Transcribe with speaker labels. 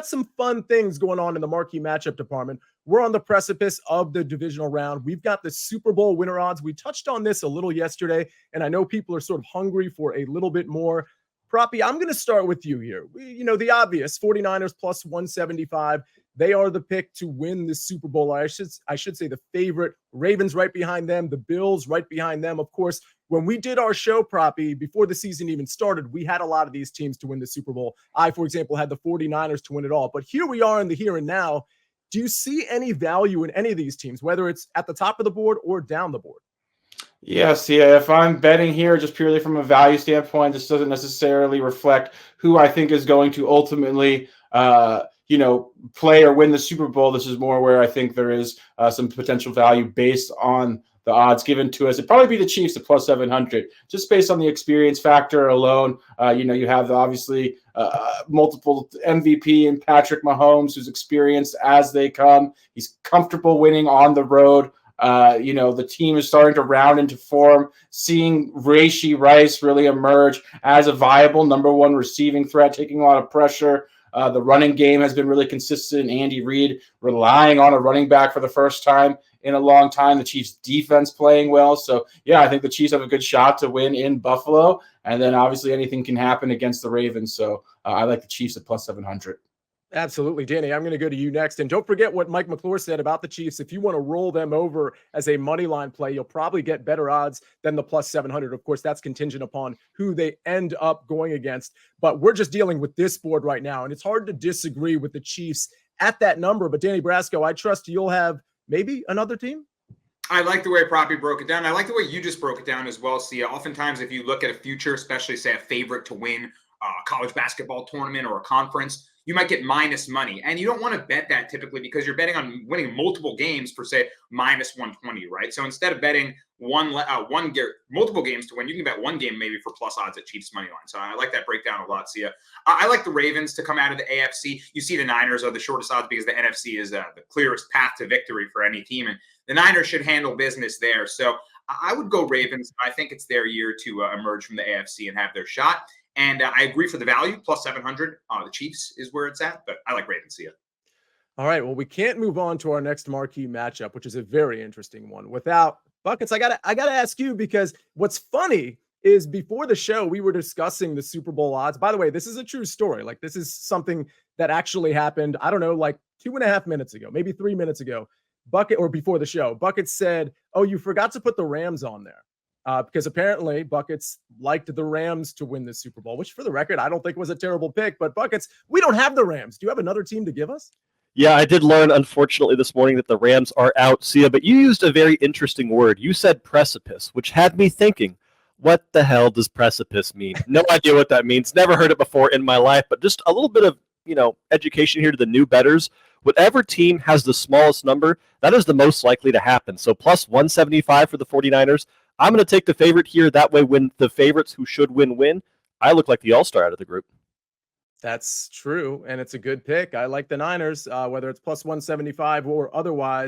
Speaker 1: got some fun things going on in the marquee matchup department. We're on the precipice of the divisional round. We've got the Super Bowl winner odds. We touched on this a little yesterday, and I know people are sort of hungry for a little bit more. Proppy, I'm going to start with you here. The obvious 49ers plus 175. They are the pick to win the Super Bowl. I should say the favorite. Ravens right behind them. The Bills right behind them. Of course, when we did our show, Proppy, before the season even started, we had a lot of these teams to win the Super Bowl. I, for example, had the 49ers to win it all. But here we are in the here and now. Do you see any value in any of these teams, whether it's at the top of the board or down the board?
Speaker 2: Yes, yeah. If I'm betting here just purely from a value standpoint, this doesn't necessarily reflect who I think is going to ultimately, play or win the Super Bowl. This is more where I think there is some potential value based on the odds given to us. It'd probably be the Chiefs at plus 700, just based on the experience factor alone. You have obviously multiple MVP and Patrick Mahomes, who's experienced as they come. He's comfortable winning on the road. The team is starting to round into form, seeing Rashee Rice really emerge as a viable number one receiving threat, taking a lot of pressure. The running game has been really consistent. Andy Reid relying on a running back for the first time in a long time. The Chiefs defense playing well. So, yeah, I think the Chiefs have a good shot to win in Buffalo. And then obviously anything can happen against the Ravens. So I like the Chiefs at plus 700.
Speaker 1: Absolutely, Danny. I'm going to go to you next. And don't forget what Mike McClure said about the Chiefs. If you want to roll them over as a money line play, you'll probably get better odds than the plus 700. Of course, that's contingent upon who they end up going against. But we're just dealing with this board right now. And it's hard to disagree with the Chiefs at that number. But Danny Brasco, I trust you'll have maybe another team?
Speaker 3: I like the way Proppy broke it down. I like the way you just broke it down as well, Sia. Oftentimes, if you look at a future, especially, say, a favorite to win a college basketball tournament or a conference, you might get minus money. And you don't want to bet that typically because you're betting on winning multiple games for, say, minus 120, right? So instead of betting multiple games to win, you can bet one game maybe for plus odds at Chiefs money line. So I like that breakdown a lot, Sia. I like the Ravens to come out of the AFC. You see the Niners are the shortest odds because the NFC is the clearest path to victory for any team. And the Niners should handle business there. So I would go Ravens. I think it's their year to emerge from the AFC and have their shot. And I agree for the value, plus 700. The Chiefs is where it's at, but I like Ravens here.
Speaker 1: All right, well, we can't move on to our next marquee matchup, which is a very interesting one. Without Buckets, I gotta ask you, because what's funny is before the show, we were discussing the Super Bowl odds. By the way, this is a true story. Like, this is something that actually happened, I don't know, like 2.5 minutes ago, maybe 3 minutes ago. Or before the show, Buckets said, "Oh, you forgot to put the Rams on there." Because apparently Buckets liked the Rams to win the Super Bowl, which for the record, I don't think was a terrible pick. But Buckets, we don't have the Rams. Do you have another team to give us?
Speaker 4: Yeah, I did learn, unfortunately, this morning that the Rams are out, Sia, but you used a very interesting word. You said precipice, which had me thinking, what the hell does precipice mean? No idea what that means. Never heard it before in my life, but just a little bit of, education here to the new bettors. Whatever team has the smallest number, that is the most likely to happen. So plus 175 for the 49ers. I'm going to take the favorite here. That way, when the favorites who should win, I look like the all-star out of the group.
Speaker 1: That's true, and it's a good pick. I like the Niners, whether it's plus 175 or otherwise.